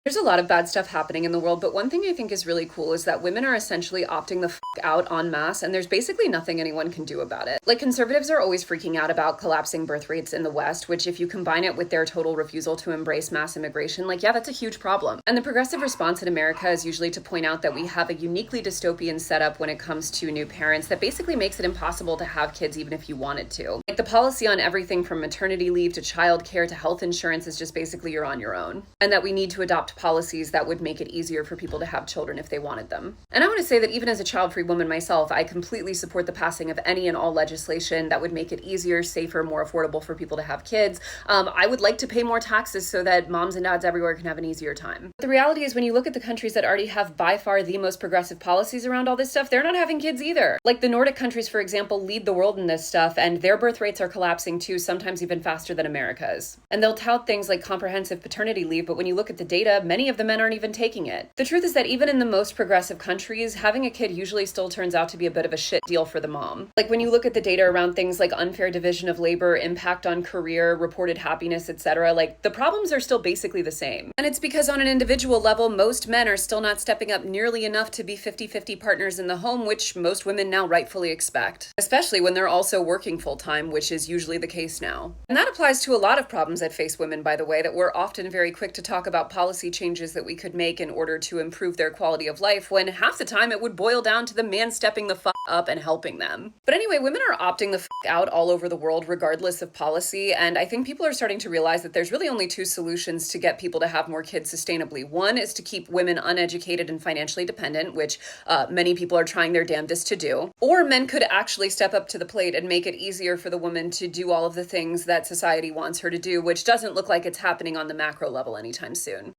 There's a lot of bad stuff happening in the world, but one thing I think is really cool is that women are essentially opting the out en masse, and there's basically nothing anyone can do about it. Like, conservatives are always freaking out about collapsing birth rates in the West, which, if you combine it with their total refusal to embrace mass immigration, like, yeah, that's a huge problem. And the progressive response in America is usually to point out that we have a uniquely dystopian setup when it comes to new parents that basically makes it impossible to have kids even if you wanted to. Like, the policy on everything from maternity leave to childcare to health insurance is just basically you're on your own. And that we need to adopt policies that would make it easier for people to have children if they wanted them. And I want to say that even as a child-free woman myself, I completely support the passing of any and all legislation that would make it easier, safer, more affordable for people to have kids. I would like to pay more taxes so that moms and dads everywhere can have an easier time. But the reality is, when you look at the countries that already have by far the most progressive policies around all this stuff, they're not having kids either. Like, the Nordic countries, for example, lead the world in this stuff, and their birth rates are collapsing too, sometimes even faster than America's. And they'll tout things like comprehensive paternity leave, but when you look at the data, many of the men aren't even taking it. The truth is that even in the most progressive countries, having a kid usually still turns out to be a bit of a shit deal for the mom. Like, when you look at the data around things like unfair division of labor, impact on career, reported happiness, etc., like, the problems are still basically the same. And it's because on an individual level, most men are still not stepping up nearly enough to be 50-50 partners in the home, which most women now rightfully expect. Especially when they're also working full-time, which is usually the case now. And that applies to a lot of problems that face women, by the way, that we're often very quick to talk about policy changes that we could make in order to improve their quality of life, when half the time it would boil down to the man stepping the up and helping them. But anyway, women are opting the out all over the world regardless of policy, and I think people are starting to realize that there's really only two solutions to get people to have more kids sustainably. One is to keep women uneducated and financially dependent, which many people are trying their damnedest to do. Or men could actually step up to the plate and make it easier for the woman to do all of the things that society wants her to do, which doesn't look like it's happening on the macro level anytime soon.